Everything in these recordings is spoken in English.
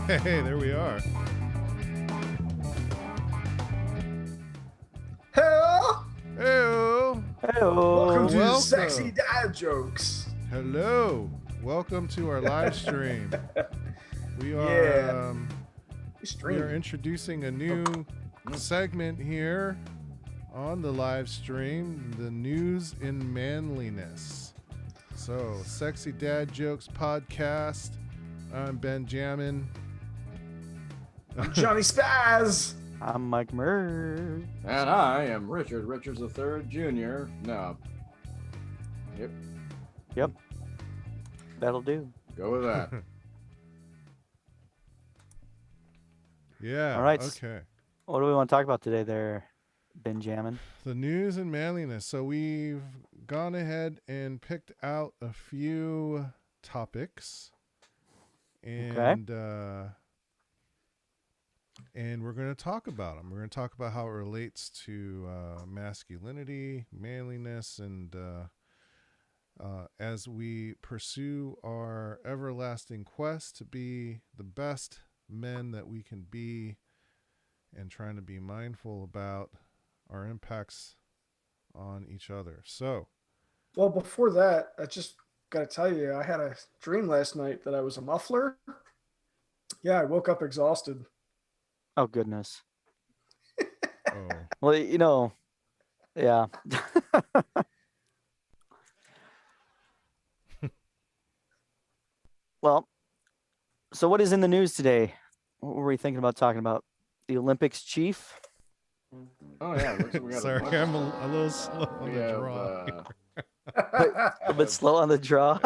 Hey, there we are. Hell, Hello. welcome to Welcome. Sexy Dad Jokes. Hello. Welcome to our live stream. We are Yeah. we are introducing a new segment here on the live stream, the news in manliness. So, Sexy Dad Jokes podcast. I'm Benjamin. I'm Johnny Spaz. I'm Mike Murr. And I am Richard Richards III Jr. No. Yep. That'll do. Go with that. Yeah. All right. Okay. What do we want to talk about today there, Benjamin? The news and manliness. So we've gone ahead and picked out a few topics, and and we're going to talk about them. We're going to talk about how it relates to masculinity, manliness, and as we pursue our everlasting quest to be the best men that we can be, and trying to be mindful about our impacts on each other. So, Well, before that, I just got to tell you, I had a dream last night that I was a muffler. Yeah, I woke up exhausted. Oh, goodness. oh, Well, yeah. Well, so what is in the news today? What were we thinking about talking about? The Olympics chief? Oh, yeah. Looks like we got sorry, I'm a little slow on we the have, draw. A bit slow on the draw.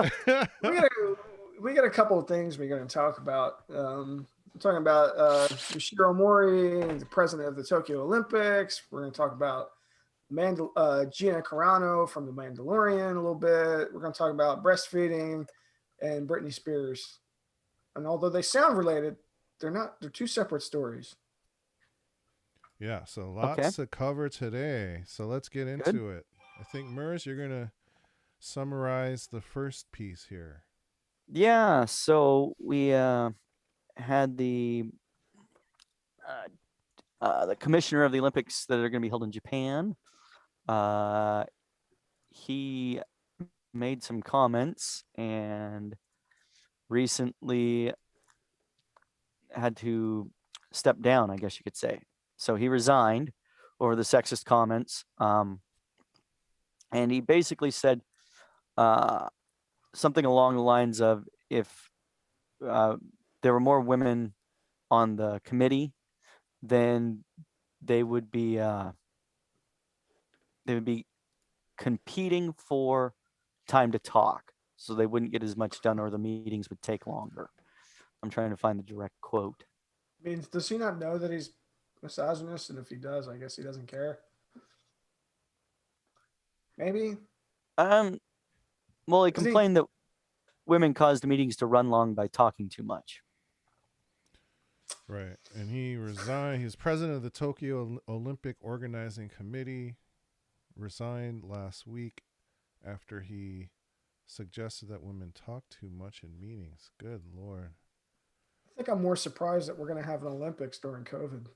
we got a couple of things we're going to talk about. We're talking about Yoshiro Mori, the president of the Tokyo Olympics. We're going to talk about Gina Carano from the Mandalorian a little bit. We're going to talk about breastfeeding and Britney Spears. And although they sound related, they're not. They're two separate stories. Yeah, so lots to cover today. So let's get into it. I think, Murs, you're going to summarize the first piece here. Yeah, so we had the commissioner of the Olympics that are going to be held in Japan. He made some comments and recently had to step down, I guess you could say. So he resigned over the sexist comments. And he basically said something along the lines of, if there were more women on the committee, then they would be competing for time to talk, so they wouldn't get as much done, or the meetings would take longer. I'm trying to find the direct quote. I mean, does he not know that he's misogynist? And if he does, I guess he doesn't care. Maybe. Well, he complained that women caused meetings to run long by talking too much. Right. And he resigned. He's president of the Tokyo Olympic Organizing Committee. Resigned last week after he suggested that women talk too much in meetings. Good Lord. I think I'm more surprised that we're going to have an Olympics during COVID.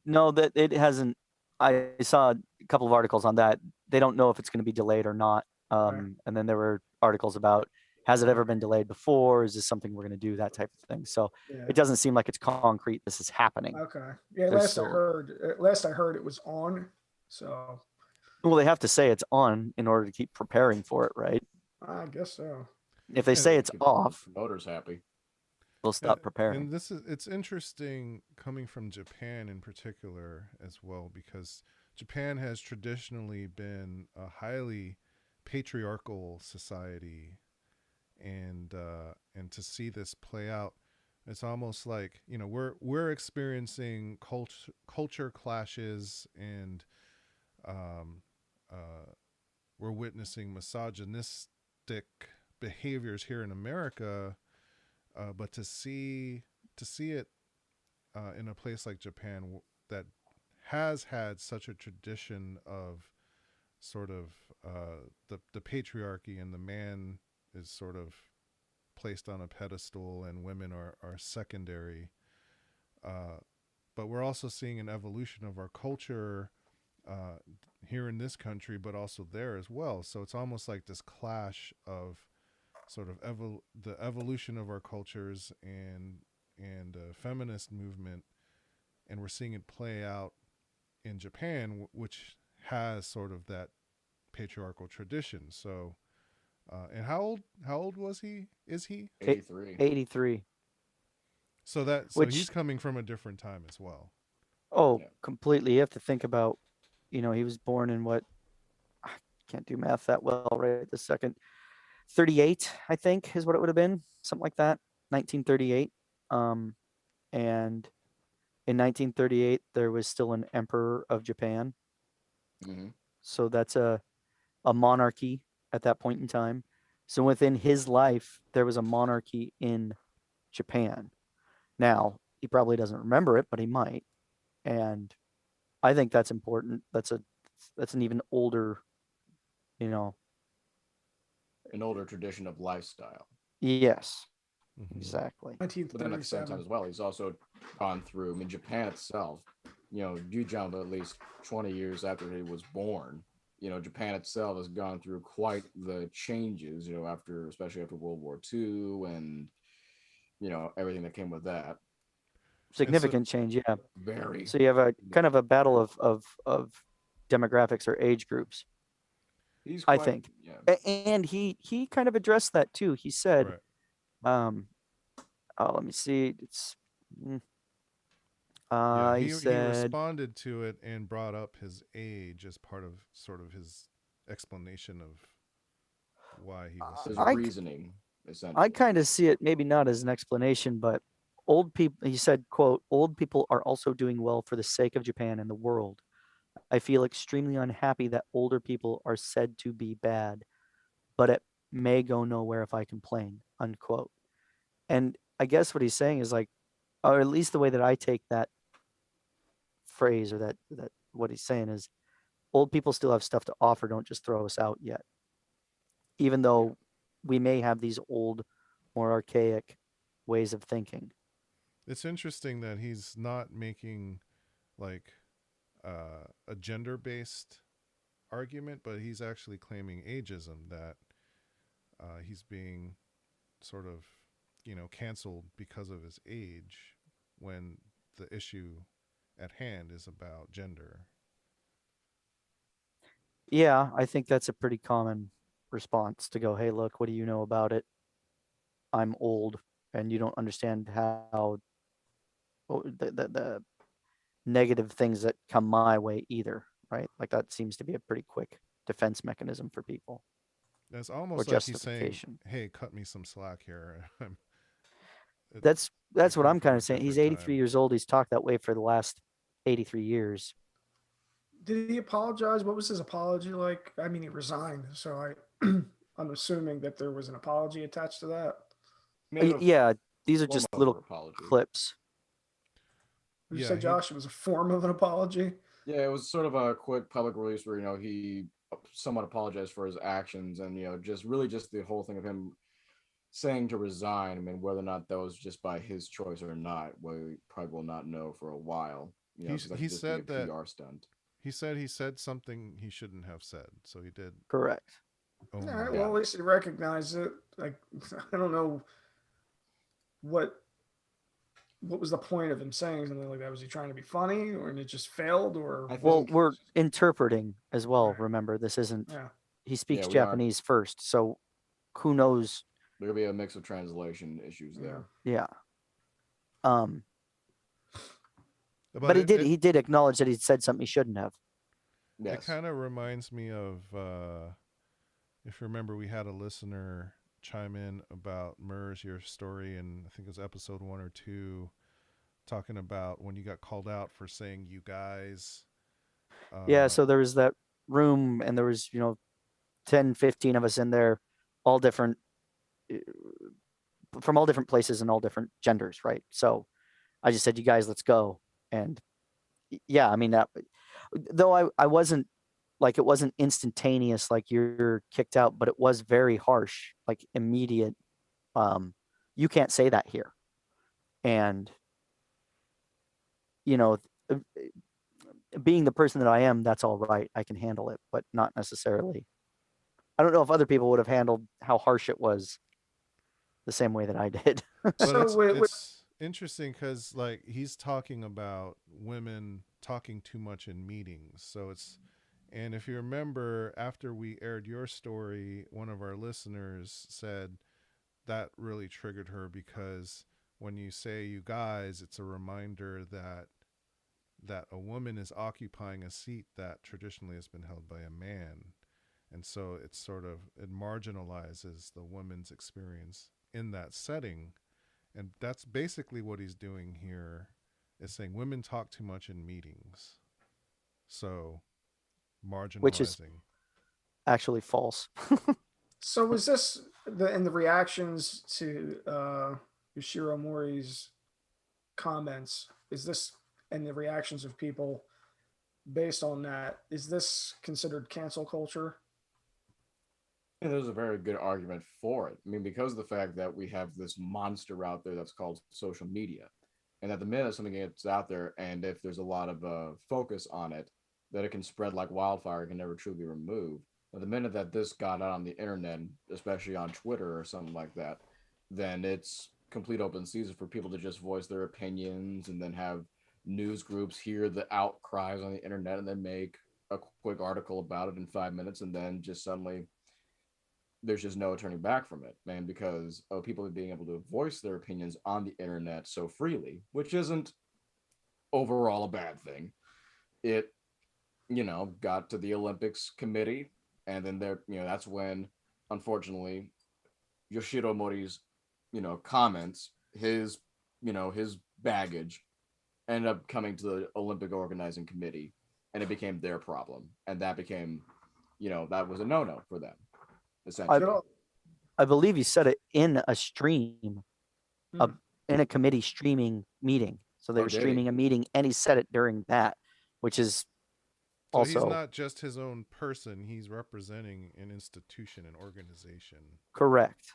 No, that it hasn't. I saw a couple of articles on that. They don't know if it's going to be delayed or not. And then there were articles about, has it ever been delayed before? Is this something we're going to do? That type of thing. So it doesn't seem like it's concrete. This is happening. Okay. Yeah. Last I heard it was on. So. Well, they have to say it's on in order to keep preparing for it, right? I guess so. If they say it's off, voters happy. We'll stop preparing. And it's interesting coming from Japan in particular as well, because Japan has traditionally been a highly patriarchal society, and to see this play out, it's almost like, we're experiencing culture clashes, and we're witnessing misogynistic behaviors here in America, but to see it in a place like Japan that has had such a tradition of sort of the patriarchy, and the man is sort of placed on a pedestal and women are secondary. But we're also seeing an evolution of our culture here in this country, but also there as well. So it's almost like this clash of sort of the evolution of our cultures and feminist movement, and we're seeing it play out in Japan, which has sort of that patriarchal tradition. So, and how old was he? Is he? 83. 83. So Which- he's coming from a different time as well. Oh, Yeah. completely. You have to think about, he was born in what? I can't do math that well right this second. 38, I think, is what it would have been. Something like that. 1938. And in 1938, there was still an emperor of Japan. Mm-hmm. So that's a monarchy at that point in time. So within his life, there was a monarchy in Japan. Now, he probably doesn't remember it, but he might. And I think that's important. That's an even older, An older tradition of lifestyle. yes, Mhm. exactly. But then at the same time 1937. as well, he's also gone through, I mean, Japan itself, you jump at least 20 years after he was born. Japan itself has gone through quite the changes, especially after World War II and, everything that came with that. Significant change, yeah. Very. So you have a kind of a battle of demographics or age groups. He's I quite, think. Yeah. And he kind of addressed that too. He said, Right. let me see. It's Yeah, he he said, responded to it and brought up his age as part of sort of his explanation of why he was. His I- reasoning, essentially. I kind of see it maybe not as an explanation, but old people, he said, quote, old people are also doing well for the sake of Japan and the world. I feel extremely unhappy that older people are said to be bad, but it may go nowhere if I complain, unquote. And I guess what he's saying is like, or at least the way that I take that phrase or that what he's saying is old people still have stuff to offer. Don't just throw us out yet. Even though we may have these old, more archaic ways of thinking. It's interesting that he's not making like a gender-based argument, but he's actually claiming ageism, that he's being sort of canceled because of his age when the issue at hand is about gender. Yeah, I think that's a pretty common response to go, hey, look, what do you know about it? I'm old and you don't understand how the negative things that come my way either, right? Like that seems to be a pretty quick defense mechanism for people. It's Or almost like he's saying, justification. "Hey, cut me some slack here." That's what come I'm from kind a of saying. He's different 83 time. years old. He's talked that way for the last 83 years. Did he apologize? What was his apology like? I mean, he resigned, so I'm assuming that there was an apology attached to that. Made a Yeah, these are form just of little apology. clips. You Yeah, said, he- Josh, it was a form of an apology. Yeah, it was sort of a quick public release where he somewhat apologized for his actions, and just the whole thing of him saying to resign. I mean, whether or not that was just by his choice or not, we probably will not know for a while. He's- 'cause that he could just said be a that- PR stunt. He said something he shouldn't have said, so he did. Correct. Own All right. that. Well, at least he recognized it. Like, I don't know what was the point of him saying something like that. Was he trying to be funny, or it just failed, or I Well, think- we're interpreting as well. Right. Remember, this isn't. yeah? He speaks we are. Japanese first, so who knows? There'll be a mix of translation issues there. Yeah. But he it- did. It, He did acknowledge that he said something he shouldn't have. Yes. It kind of reminds me of, if you remember, we had a listener chime in about MERS, your story, and I think it was episode 1 or 2, talking about when you got called out for saying "you guys." Yeah. So there was that room, and there was 10, 15 of us in there, all different, from all different places and all different genders, right? So I just said, "You guys, let's go." And yeah, I mean that. Though I wasn't like, it wasn't instantaneous, like you're kicked out, but it was very harsh, like immediate You can't say that here. And, you know, being the person that I am, that's all right. I can handle it, but not necessarily. I don't know if other people would have handled how harsh it was the same way that I did. But So it's interesting because like he's talking about women talking too much in meetings. So it's, and if you remember, after we aired your story, one of our listeners said that really triggered her because when you say you guys, it's a reminder that a woman is occupying a seat that traditionally has been held by a man. And so it's sort of, it marginalizes the woman's experience in that setting. And that's basically what he's doing here, is saying women talk too much in meetings. So Which is marginalizing. actually false. So was this in the reactions to Yoshiro Mori's comments? Is this and the reactions of people based on that? Is this considered cancel culture? And there's a very good argument for it. I mean, because of the fact that we have this monster out there that's called social media, and that the minute something gets out there, and if there's a lot of focus on it, that it can spread like wildfire, it can never truly be removed. But the minute that this got out on the internet, especially on Twitter or something like that, then it's complete open season for people to just voice their opinions, and then have news groups hear the outcries on the internet and then make a quick article about it in 5 minutes, and then just suddenly there's just no turning back from it, man, because of people being able to voice their opinions on the internet so freely, which isn't overall a bad thing. It, got to the Olympics committee, and then that's when, unfortunately, Yoshiro Mori's, comments, his baggage ended up coming to the Olympic organizing committee, and it became their problem. And that became, that was a no-no for them. Essentially. I believe he said it in a stream, Hmm. in a committee streaming meeting. So they were streaming a meeting, and he said it during that, which is So also he's not just his own person, he's representing an institution, an organization. correct.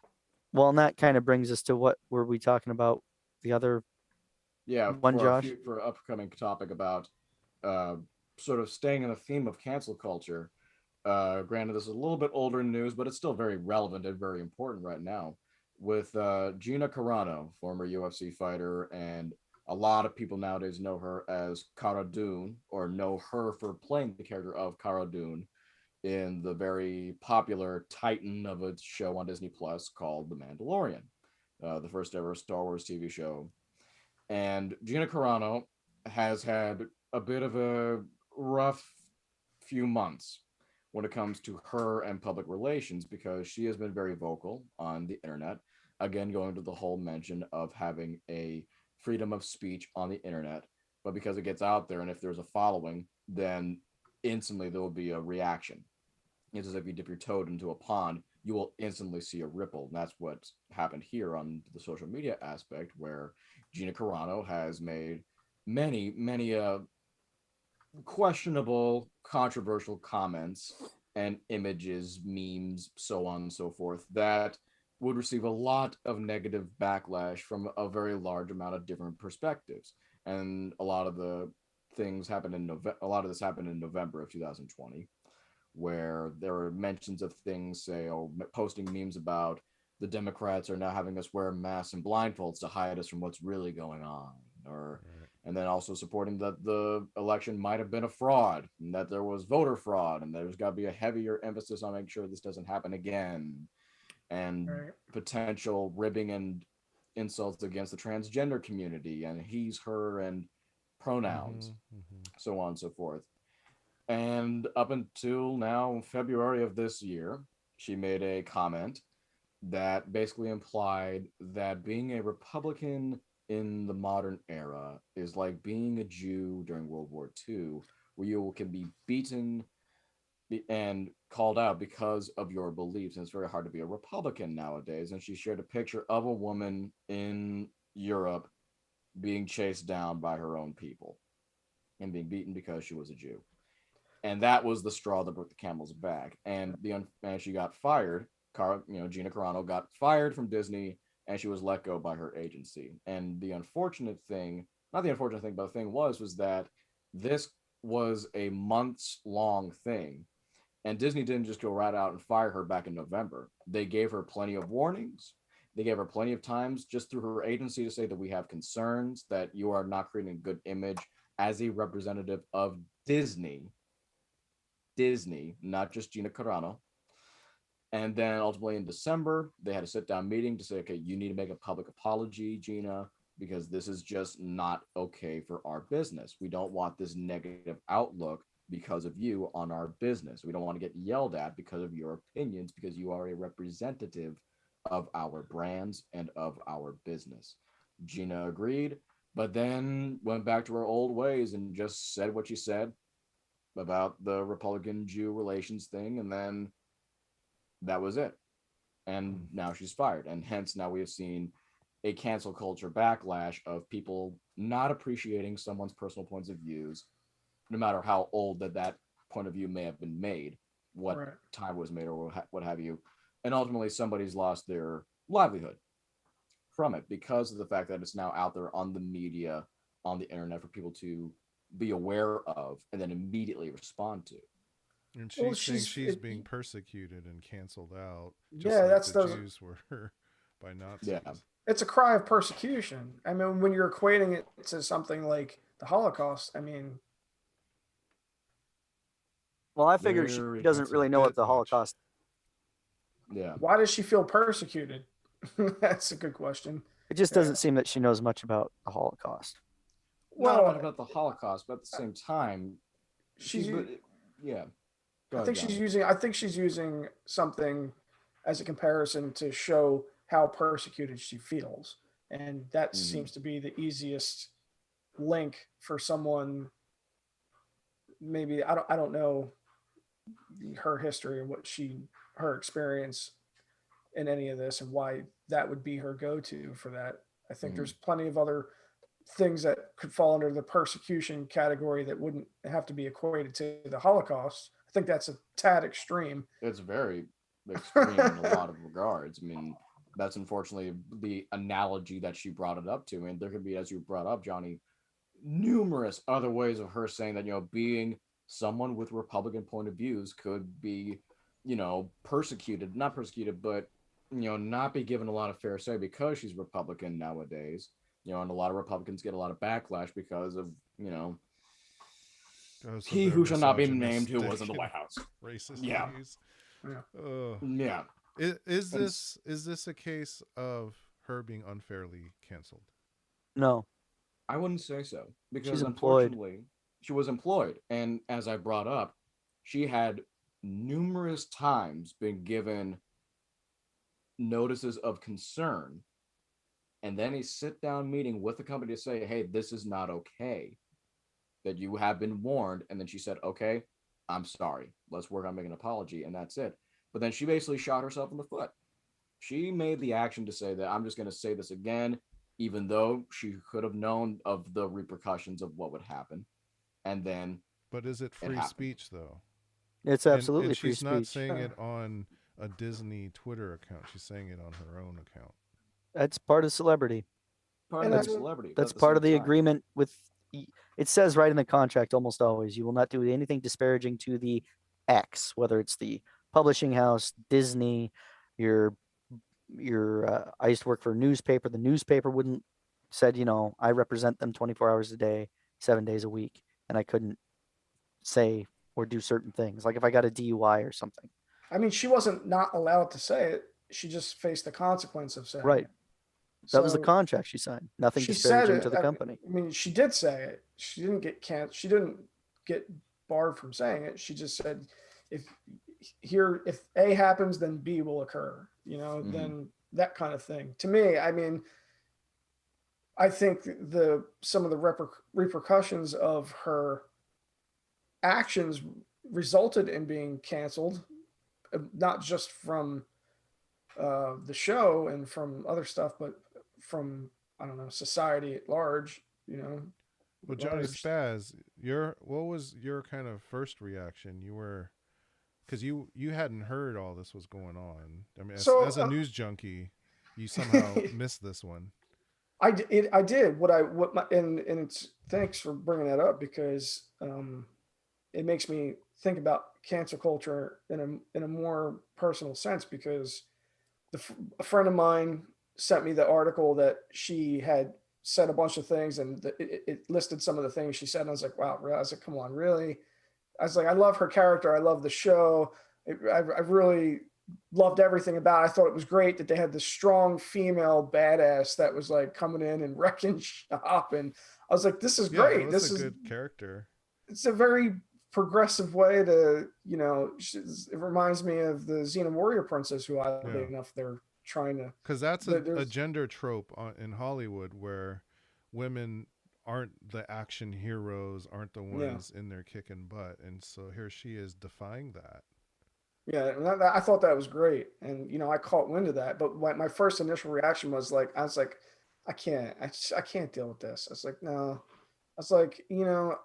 Well, and that kind of brings us to what were we talking about? The other one, Josh? For an upcoming topic about sort of staying in the theme of cancel culture. Granted, this is a little bit older news, but it's still very relevant and very important right now. With Gina Carano, former UFC fighter, and a lot of people nowadays know her as Cara Dune, or know her for playing the character of Cara Dune in the very popular titan of a show on Disney Plus called The Mandalorian, the first ever Star Wars TV show. And Gina Carano has had a bit of a rough few months when it comes to her and public relations, because she has been very vocal on the internet. Again, going to the whole mention of having a freedom of speech on the internet. But because it gets out there, and if there's a following, then instantly there will be a reaction. It's as if you dip your toe into a pond, you will instantly see a ripple. And that's what's happened here on the social media aspect, where Gina Carano has made many, many questionable, controversial comments and images, memes, so on and so forth, that would receive a lot of negative backlash from a very large amount of different perspectives. And a lot of the things happened in November. A lot of this happened in November of 2020, where there were mentions of things, say, posting memes about the Democrats are now having us wear masks and blindfolds to hide us from what's really going on, or and then also supporting that the election might have been a fraud, and that there was voter fraud, and there's got to be a heavier emphasis on making sure this doesn't happen again, and potential ribbing and insults against the transgender community and he's, her, and pronouns, so on and so forth. And up until now, February of this year, she made a comment that basically implied that being a Republican in the modern era is like being a Jew during World War II, where you can be beaten and called out because of your beliefs. And it's very hard to be a Republican nowadays. And she shared a picture of a woman in Europe being chased down by her own people and being beaten because she was a Jew. And that was the straw that broke the camel's back. And she got fired. Gina Carano got fired from Disney and she was let go by her agency. And the unfortunate thing, not the unfortunate thing, but the thing was that this was a months long thing. And Disney didn't just go right out and fire her back in November. They gave her plenty of warnings. They gave her plenty of times just through her agency to say that we have concerns that you are not creating a good image as a representative of Disney. Disney, not just Gina Carano. And then ultimately in December, they had a sit down meeting to say, okay, you need to make a public apology, Gina, because this is just not okay for our business. We don't want this negative outlook because of you on our business. We don't want to get yelled at because of your opinions, because you are a representative of our brands and of our business. Gina agreed, but then went back to her old ways and just said what she said about the Republican Jew relations thing. And then that was it. And now she's fired. And hence now we have seen a cancel culture backlash of people not appreciating someone's personal points of views, no matter how old that point of view may have been made, what Right. time was made, or what have you. And ultimately somebody's lost their livelihood from it because of the fact that it's now out there on the media, on the internet for people to be aware of and then immediately respond to. And Well, she's saying she's she's it, being persecuted and canceled out, just yeah, like that's the those. Jews were by Nazis. Yeah. It's a cry of persecution. I mean, when you're equating it to something like the Holocaust, I mean, Well, I figure she Very- doesn't That's a really know what bit the much. Holocaust. Yeah. why does she feel persecuted? That's a good question. It just Yeah. doesn't seem that she knows much about the Holocaust. Not Well, about the Holocaust, but at the same time, she's. yeah. Go I ahead, think she's Johnny. using. I think she's using something as a comparison to show how persecuted she feels, and that Mhm. seems to be the easiest link for someone. Maybe I don't know her history and what her experience in any of this and why that would be her go-to for that. I think Mhm. there's plenty of other things that could fall under the persecution category that wouldn't have to be equated to the Holocaust. I think that's a tad extreme. It's very extreme in a lot of regards. I mean, that's unfortunately the analogy that she brought it up to. And there could be, as you brought up, Johnny, numerous other ways of her saying that, being someone with Republican point of views could be, persecuted, not persecuted, but, not be given a lot of fair say because she's Republican nowadays. And a lot of Republicans get a lot of backlash because of, Because of he their who shall not be named who misogynistic was in the and White House. racist Yeah. views. Yeah. Yeah. Is And this a case of her being unfairly canceled? No, I wouldn't say so because she's employed. unfortunately she was employed. And as I brought up, she had numerous times been given notices of concern and then a sit down meeting with the company to say, hey, this is not okay, that you have been warned. And then she said, okay, I'm sorry. Let's work on making an apology. And that's it. But then she basically shot herself in the foot. She made the action to say that I'm just going to say this again, even though she could have known of the repercussions of what would happen. And then But is it free happened. speech though? It's And absolutely free she's not speech. saying it on a Disney Twitter account. She's saying it on her own account. That's part of celebrity. part And of I the mean, celebrity. That's at the part same of the time. agreement with. It says right in the contract almost always you will not do anything disparaging to the X, whether it's the publishing house, Disney, your I used to work for a newspaper. The newspaper wouldn't said, I represent them 24 hours a day, 7 days a week, and I couldn't say or do certain things. Like if I got a DUI or something. I mean, she wasn't not allowed to say it. She just faced the consequence of saying Right. it. That was the So contract she signed. Nothing she said disparaging it. to the company. I mean, she did say it. She didn't get canceled. She didn't get barred from saying it. She just said, if A happens, then B will occur. Then that kind of thing. To me, I mean, I think some of the repercussions of her actions resulted in being canceled, not just from the show and from other stuff, but from, I don't know, society at large. Well, Johnny Spaz, what was your kind of first reaction? You were, because you hadn't heard all this was going on. I mean, as a news junkie. you somehow missed this one. I did what my and it's thanks for bringing that up because it makes me think about cancel culture in a more personal sense because a friend of mine sent me the article that she had said a bunch of things and it listed some of the things she said and I was like, wow, really? I was like, come on, really? I was like, I love her character, I love the show. I really loved everything about it. I thought it was great that they had this strong female badass that was like coming in and wrecking shop. And I was like, this is Yeah, it great. was This a is, good character. it's a very progressive way to, it reminds me of the Xena Warrior Princess, who I Yeah, big enough they're trying to, because that's a there's, gender trope in Hollywood where women aren't the action heroes, aren't the yeah. ones in there kicking butt, and so here she is defying that. Yeah, and I thought that was great, and I caught wind of that. But my first initial reaction was like, I was like, I can't deal with this. I was like, no. I was like,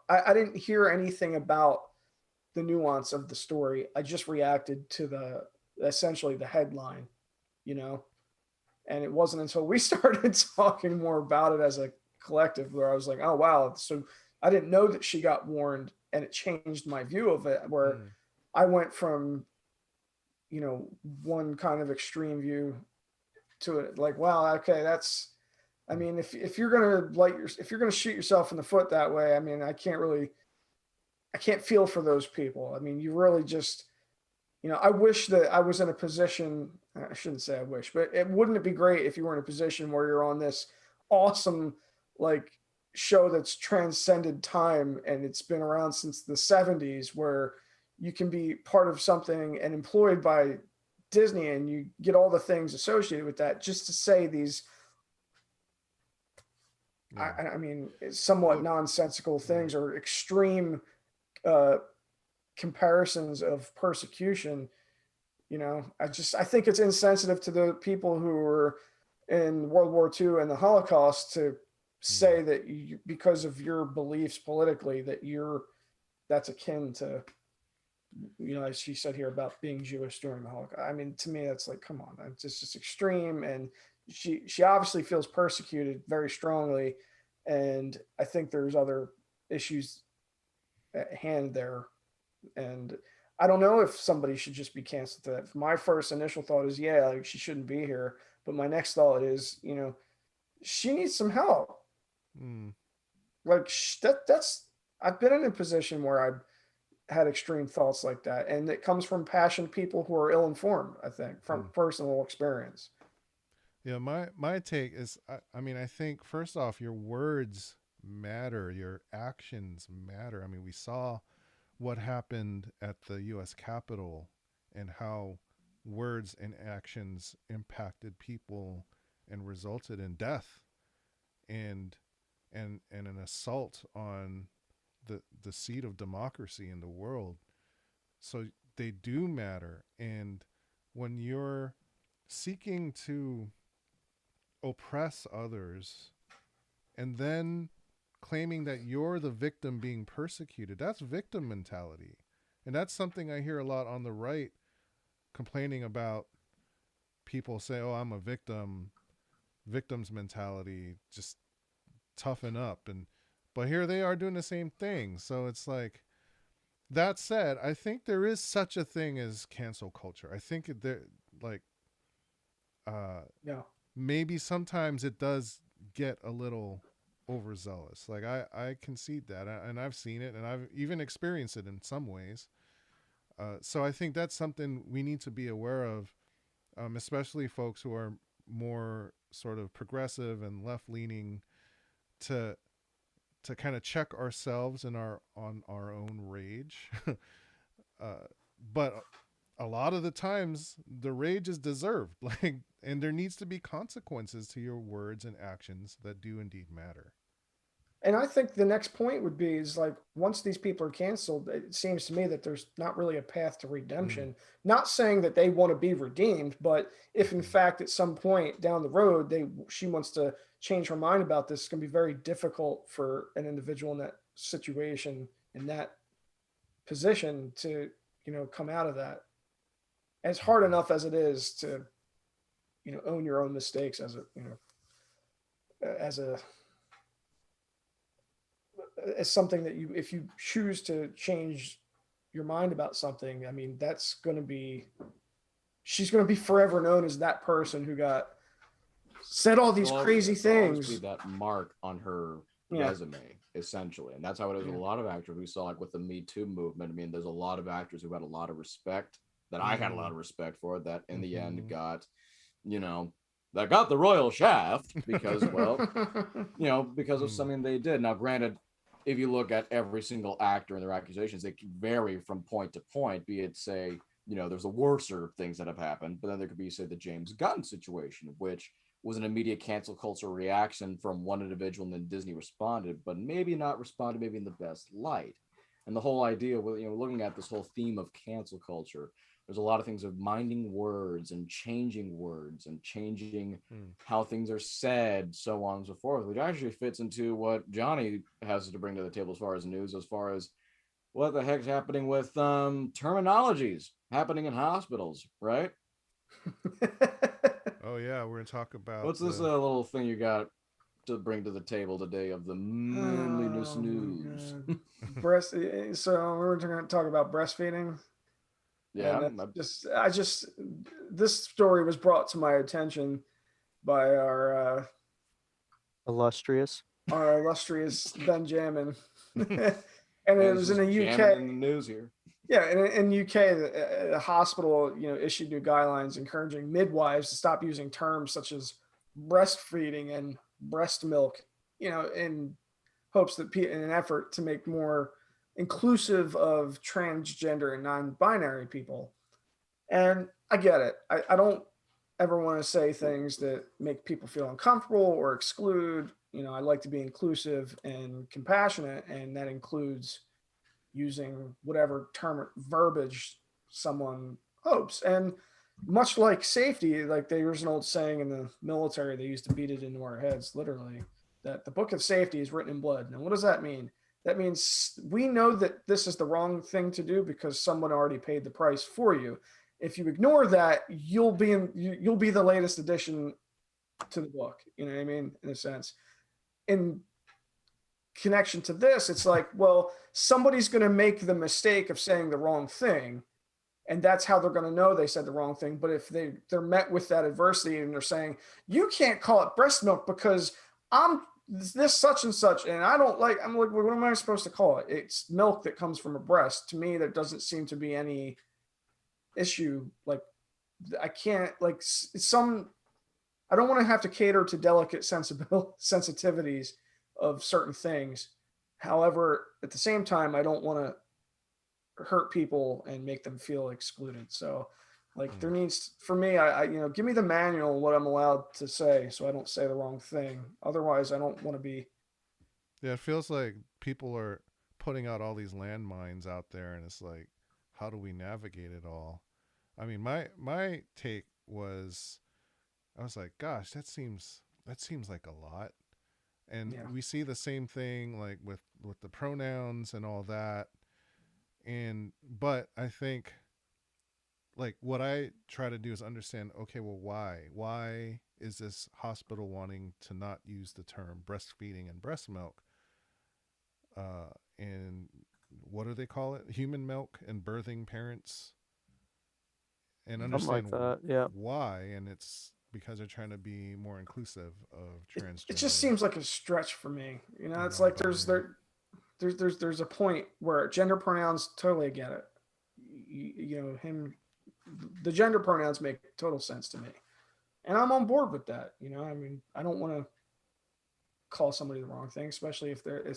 I didn't hear anything about the nuance of the story. I just reacted to essentially the headline, you know. And it wasn't until we started talking more about it as a collective where I was like, oh wow. So I didn't know that she got warned, and it changed my view of it. Where Mm. I went from one kind of extreme view to it like, wow, okay, that's, I mean, if you're gonna if you're gonna shoot yourself in the foot that way, I mean, I can't feel for those people. I mean, you really just, I wish that I was in a position. I shouldn't say I wish, but wouldn't it be great if you were in a position where you're on this awesome like show that's transcended time and it's been around since the 70s, where you can be part of something and employed by Disney and you get all the things associated with that just to say these, Yeah. I mean, somewhat Well, nonsensical yeah. things or extreme uh, comparisons of persecution. I think it's insensitive to the people who were in World War II and the Holocaust to Mm. say that because of your beliefs politically, that's akin to, as she said here about being Jewish during the Holocaust. I mean, to me, that's like, come on, it's just extreme. And she obviously feels persecuted very strongly. And I think there's other issues at hand there. And I don't know if somebody should just be canceled to that. My first initial thought is, yeah, like she shouldn't be here. But my next thought is, she needs some help. Mm. Like that's I've been in a position where I've had extreme thoughts like that, and it comes from passionate people who are ill-informed. I think from Mm. personal experience. Yeah, my take is, I mean, I think first off, your words matter, your actions matter. I mean, we saw what happened at the U.S. Capitol and how words and actions impacted people and resulted in death and and an assault on the seat of democracy in the world. So they do matter, and when you're seeking to oppress others and then claiming that you're the victim being persecuted, that's victim mentality. And that's something I hear a lot on the right, complaining about people say, oh, I'm a victim, victim's mentality, just toughen up. And but here they are doing the same thing. So it's like, that said, I think there is such a thing as cancel culture. I think there, like, uh Yeah. maybe sometimes it does get a little overzealous. Like, I concede that, and I've seen it, and I've even experienced it in some ways. So I think that's something we need to be aware of, especially folks who are more sort of progressive and left leaning, to kind of check ourselves and our on our own rage. But a lot of the times the rage is deserved, like, and there needs to be consequences to your words and actions that do indeed matter. And I think the next point would be is like once these people are canceled, it seems to me that there's not really a path to Mm. redemption. Not saying that they want to be redeemed, but if in Mm-hmm. fact at some point down the road she wants to change her mind about this, it's going to be very difficult for an individual in that situation, in that position, to come out of that. And it's hard Mm-hmm. enough as it is to own your own mistakes as a as something that if you choose to change your mind about something, I mean, she's going to be forever known as that person who said all these crazy things. Be that mark on her resume, essentially. And that's how it is with a lot of actors we saw, like with the Me Too movement. I mean, there's a lot of actors who had a lot of respect that I had a lot of respect for, that in the end got, that got the royal shaft because, because of something they did. Now, granted, if you look at every single actor and their accusations, they can vary from point to point, be it, say, there's a worser things that have happened, but then there could be, say, the James Gunn situation, which was an immediate cancel culture reaction from one individual, and then Disney responded, but maybe not responded maybe in the best light. And the whole idea with, looking at this whole theme of cancel culture, there's a lot of things of minding words and changing how things are said, so on and so forth, which actually fits into what Johnny has to bring to the table as far as news, as far as what the heck's happening with terminologies happening in hospitals, right? Oh yeah, we're gonna talk about what's this little thing you got to bring to the table today of the manliness news. So we're going to talk about breastfeeding. Yeah, this story was brought to my attention by our illustrious Benjamin, and it was in the UK. In the news here. Yeah, in UK, the hospital issued new guidelines encouraging midwives to stop using terms such as breastfeeding and breast milk, in hopes that in an effort to make more inclusive of transgender and non-binary people. And I get it. I don't ever want to say things that make people feel uncomfortable or exclude. I like to be inclusive and compassionate, and that includes using whatever term verbiage someone hopes. And much like safety, like there's an old saying in the military, they used to beat it into our heads, literally, that the book of safety is written in blood. Now, what does that mean? That means we know that this is the wrong thing to do because someone already paid the price for you. If you ignore that, you'll be the latest addition to the book. You know what I mean? In a sense. In connection to this, it's like, well, somebody's going to make the mistake of saying the wrong thing, and that's how they're going to know they said the wrong thing. But if they're met with that adversity and they're saying, you can't call it breast milk because I'm this such and such, and I'm like, what am I supposed to call it? It's milk that comes from a breast. To me, there doesn't seem to be any issue. Like, I can't, like, I don't want to have to cater to delicate sensitivities of certain things. However, at the same time, I don't want to hurt people and make them feel excluded. So, like, there needs, for me, I give me the manual what I'm allowed to say, so I don't say the wrong thing. Otherwise, I don't want to be. Yeah, it feels like people are putting out all these landmines out there, and it's like, how do we navigate it all? I mean, my take was, I was like, gosh, that seems like a lot. And we see the same thing like with the pronouns and all that. But I think, like, what I try to do is understand, okay, well, why is this hospital wanting to not use the term breastfeeding and breast milk? And what do they call it? Human milk and birthing parents. And understand why. And it's because they're trying to be more inclusive of transgender. It just seems like a stretch for me. It's like there's a point where gender pronouns, totally get it. The gender pronouns make total sense to me, and I'm on board with that. I mean, I don't want to call somebody the wrong thing, especially if they're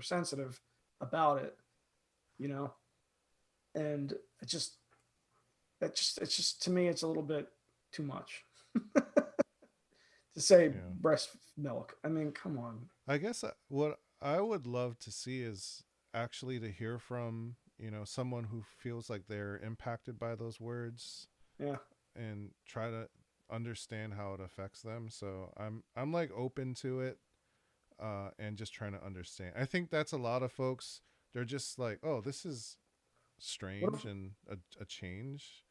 sensitive about it. And it's just to me, it's a little bit too much to say breast milk. I mean, come on. I guess what I would love to see is actually to hear from, someone who feels like they're impacted by those words. Yeah. And try to understand how it affects them. So I'm like open to it, and just trying to understand. I think that's a lot of folks. They're just like, oh, this is strange and a change.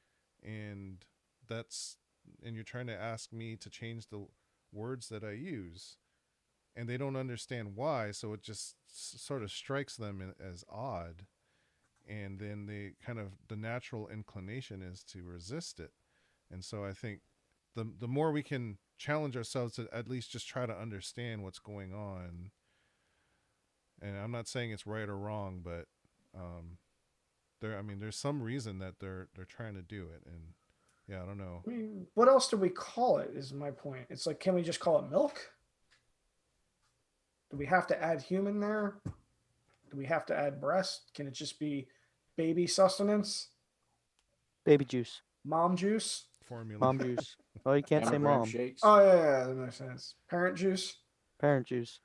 And that's and you're trying to ask me to change the words that I use, and they don't understand why, so it just sort of strikes them as odd, and then they kind of, the natural inclination is to resist it. And so I think the more we can challenge ourselves to at least just try to understand what's going on, and I'm not saying it's right or wrong, but there's some reason that they're trying to do it. And yeah, I don't know. I mean, what else do we call it is my point. It's like, can we just call it milk? Do we have to add human there? Do we have to add breast? Can it just be baby sustenance? Baby juice. Mom juice? Formula. Mom juice. Oh, you can't say Mammogram mom. shakes. Oh, yeah, that makes sense. Parent juice? Parent juice.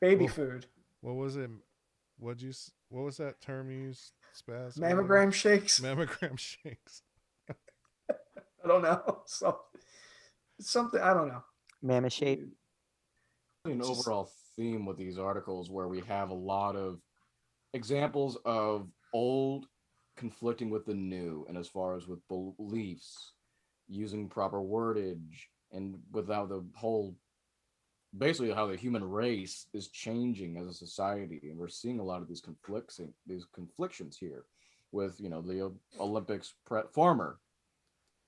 Baby Well, food? What was it? What was that term you used? Spaz? Mammogram shakes? Mammogram shakes. I don't know. So it's something, I don't know. Mammoth shape. An overall theme with these articles where we have a lot of examples of old conflicting with the new, and as far as with beliefs, using proper wordage, and without the whole, basically how the human race is changing as a society. And we're seeing a lot of these conflictions here with, the Olympics former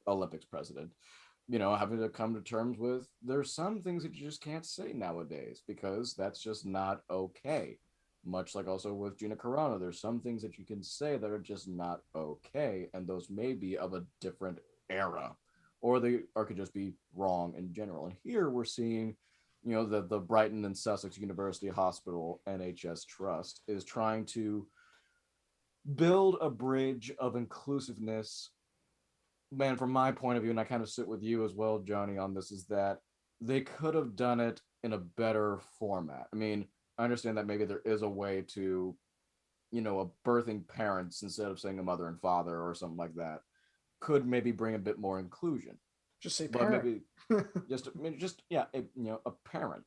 Olympics president, having to come to terms with, there's some things that you just can't say nowadays because that's just not okay. Much like also with Gina Carano, there's some things that you can say that are just not okay, and those may be of a different era, or could just be wrong in general. And here we're seeing, the Brighton and Sussex University Hospital NHS Trust is trying to build a bridge of inclusiveness. Man, from my point of view, and I kind of sit with you as well, Johnny, on this, is that they could have done it in a better format. I mean, I understand that maybe there is a way to, a birthing parents, instead of saying a mother and father or something like that, could maybe bring a bit more inclusion. Just say But parent. maybe a parent,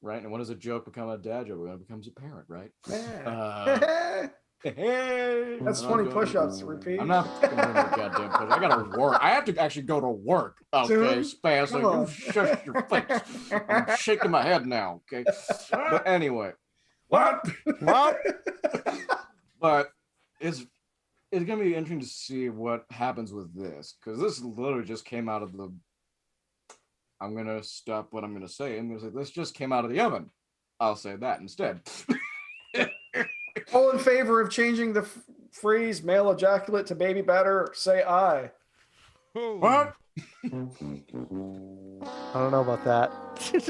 right? And when does a joke become a dad joke? When it becomes a parent, right? Yeah. Hey, That's 20 push-ups to repeat. I'm not gonna do no goddamn push. I gotta work. I have to actually go to work. Okay, Dude, Spaz, come like, on. you shush your face. I'm shaking my head now. Okay, but anyway, What? but it's gonna be interesting to see what happens with this, because this literally just came out of the. I'm gonna stop what I'm gonna say. I'm gonna say this just came out of the oven. I'll say that instead. All in favor of changing the phrase male ejaculate to baby batter, say aye. What? I don't know about that.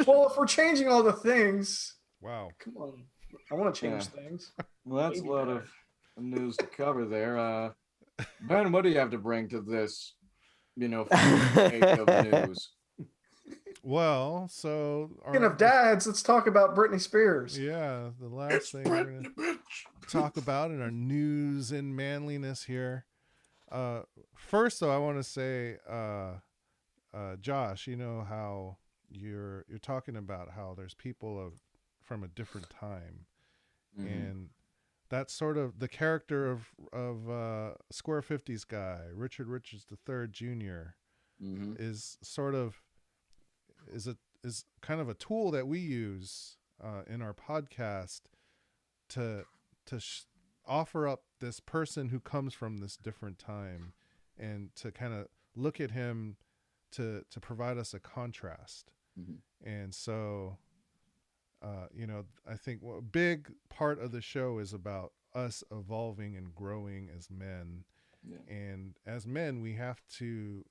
Well, if we're changing all the things, Wow. come on. I want to change things. Well, that's Baby a lot batter. of news to cover there. Ben, what do you have to bring to this, age of news? Well, so Speaking of dads, let's talk about Britney Spears. yeah, the last thing we're gonna talk about in our news and manliness here. First though, I want to say, Josh, you know how you're talking about how there's people from a different time, Mhm. and that's sort of the character of Square 50's guy, Richard Richards III Jr. Mhm. is sort of is kind of a tool that we use in our podcast to offer up this person who comes from this different time, and to kind of look at him to provide us a contrast. Mhm. And so I think a big part of the show is about us evolving and growing as men. Yeah. And as men, we have to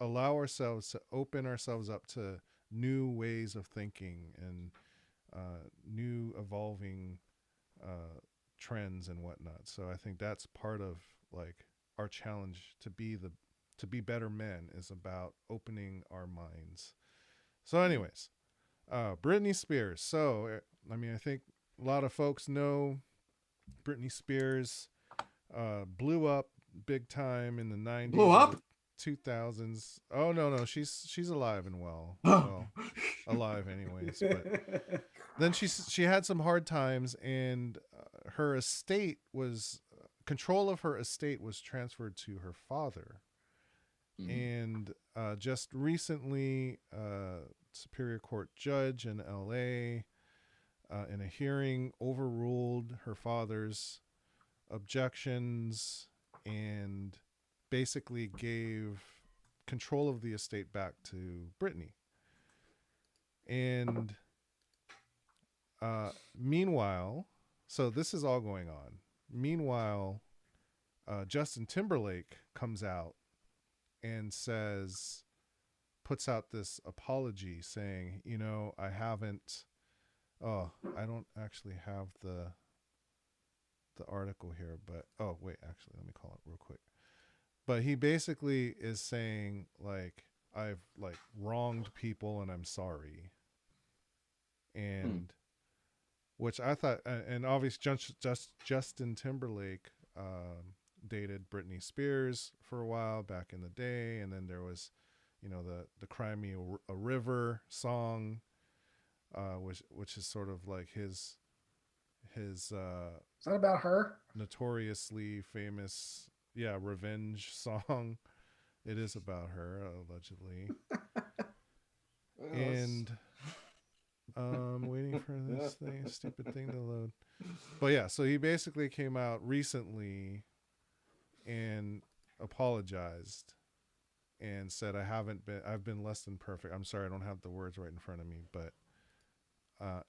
allow ourselves to open ourselves up to new ways of thinking and new evolving trends and whatnot. So I think that's part of like our challenge to be better men, is about opening our minds. So anyways, Britney Spears. So I think a lot of folks know Britney Spears blew up big time in the 90s. Blew up? 2000s. Oh no, she's alive and well. Well, alive anyways, but then she had some hard times, and her estate was control of her estate was transferred to her father, And just recently, Superior Court judge in LA, in a hearing, overruled her father's objections and basically gave control of the estate back to Britney. And meanwhile, so this is all going on. Meanwhile, Justin Timberlake comes out and puts out this apology saying, I haven't, I don't actually have the article here, but, oh, wait, actually, let me call it real quick. But he basically is saying, like, I've, like, wronged people and I'm sorry. And which I thought, and obviously Justin Timberlake dated Britney Spears for a while back in the day, and then there was, the "Cry Me a River" song, which is sort of like his Is that about her? notoriously famous, revenge song. It is about her, allegedly. And waiting for this stupid thing to load. But yeah, so he basically came out recently and apologized and said, I've been less than perfect. I'm sorry, I don't have the words right in front of me, but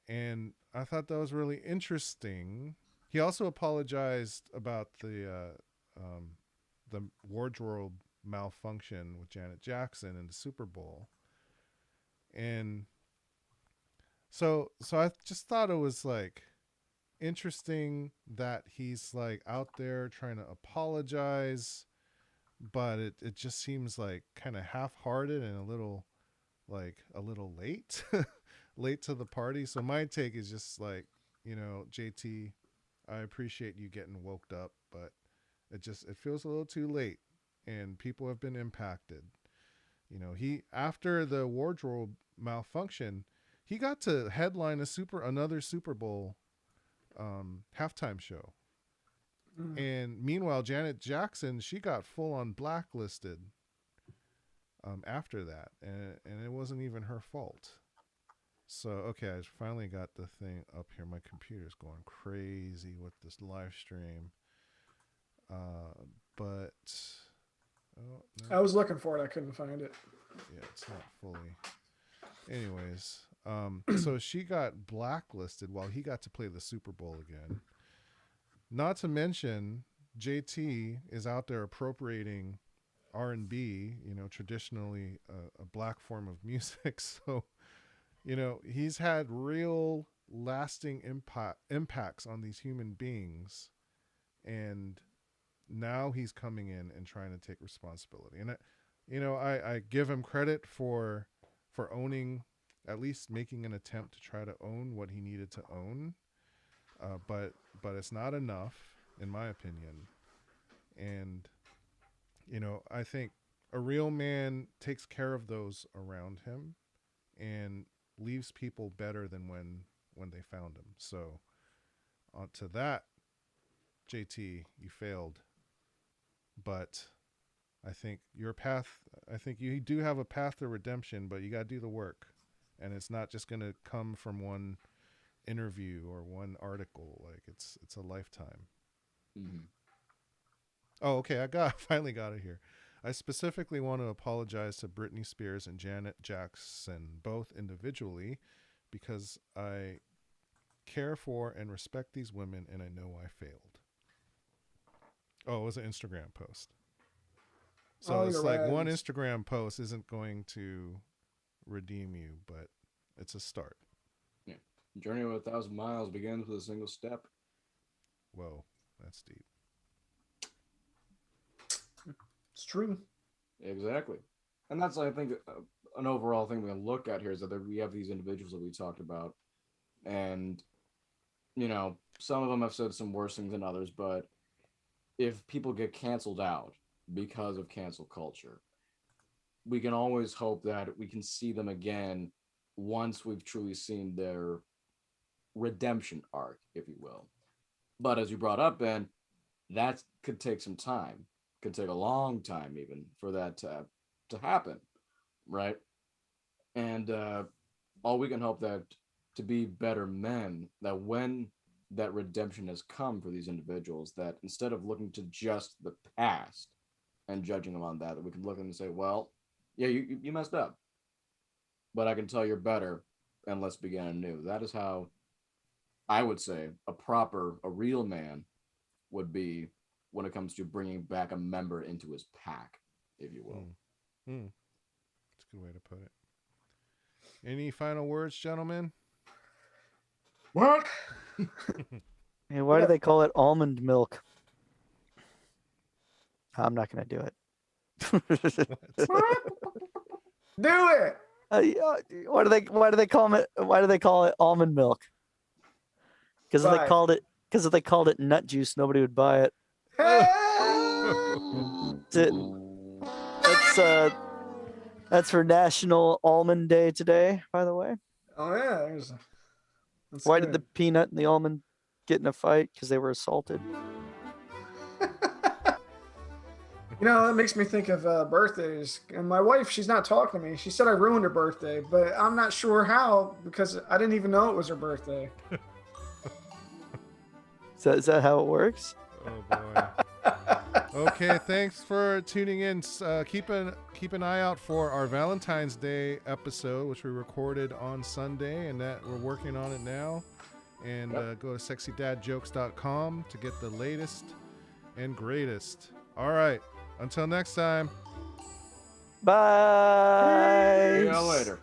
and I thought that was really interesting. He also apologized about the wardrobe malfunction with Janet Jackson in the Super Bowl. And so I just thought it was like interesting that he's like out there trying to apologize, but it just seems like kind of half-hearted and a little late late to the party. So my take is just like, JT, I appreciate you getting woked up, but it feels a little too late and people have been impacted. He, after the wardrobe malfunction, he got to headline another Super Bowl halftime show. And meanwhile, Janet Jackson, she got full on blacklisted after that, and it wasn't even her fault. So, okay, I finally got the thing up here. My computer's going crazy with this live stream. But no. I was looking for it. I couldn't find it. Yeah, it's not fully. Anyways, so she got blacklisted while he got to play the Super Bowl again. Not to mention, JT is out there appropriating R&B, traditionally a black form of music. So, he's had real lasting impacts on these human beings. And now he's coming in and trying to take responsibility. And, I give him credit for owning, at least making an attempt to try to own what he needed to own. But it's not enough, in my opinion. And, I think a real man takes care of those around him and leaves people better than when they found him. So on to that, JT, you failed. But I think you do have a path to redemption, but you got to do the work. And it's not just going to come from one interview or one article. Like it's a lifetime. Mm-hmm. Oh, okay. I finally got it here. I specifically want to apologize to Britney Spears and Janet Jackson, both individually, because I care for and respect these women, and I know I failed. Oh, it was an Instagram post. So it's like right. one Instagram post isn't going to redeem you, but it's a start. Yeah. Journey of 1,000 miles begins with a single step. Whoa, that's deep. It's true. Exactly. And that's, I think, an overall thing we can look at here is that we have these individuals that we talked about. And, some of them have said some worse things than others, but if people get canceled out because of cancel culture, we can always hope that we can see them again once we've truly seen their redemption arc, if you will. But as you brought up, Ben, that could take some time. Could take a long time even for that to to happen, right? And all we can hope that to be better men, that when that redemption has come for these individuals, that instead of looking to just the past and judging them on that we can look at them and say, well, yeah, you messed up, but I can tell you're better, and let's begin anew. That is how I would say a real man would be when it comes to bringing back a member into his pack, if you will. That's a good way to put it. Any final words, gentlemen? What? Hey, why do they call it almond milk? I'm not gonna do it. Do it. Why do they call it almond milk? Because if Why? they called it nut juice, nobody would buy it. Hey! That's for National Almond Day today, by the way. Oh yeah. That's Why good. did the peanut and the almond get in a fight? Because they were assaulted. You know, that makes me think of birthdays. And my wife, she's not talking to me. She said I ruined her birthday, but I'm not sure how because I didn't even know it was her birthday. Is that how it works? Oh boy. Okay, thanks for tuning in. Keep an eye out for our Valentine's Day episode, which we recorded on Sunday, and that we're working on it now. And go to sexydadjokes.com to get the latest and greatest. All right, until next time. Bye. See you later.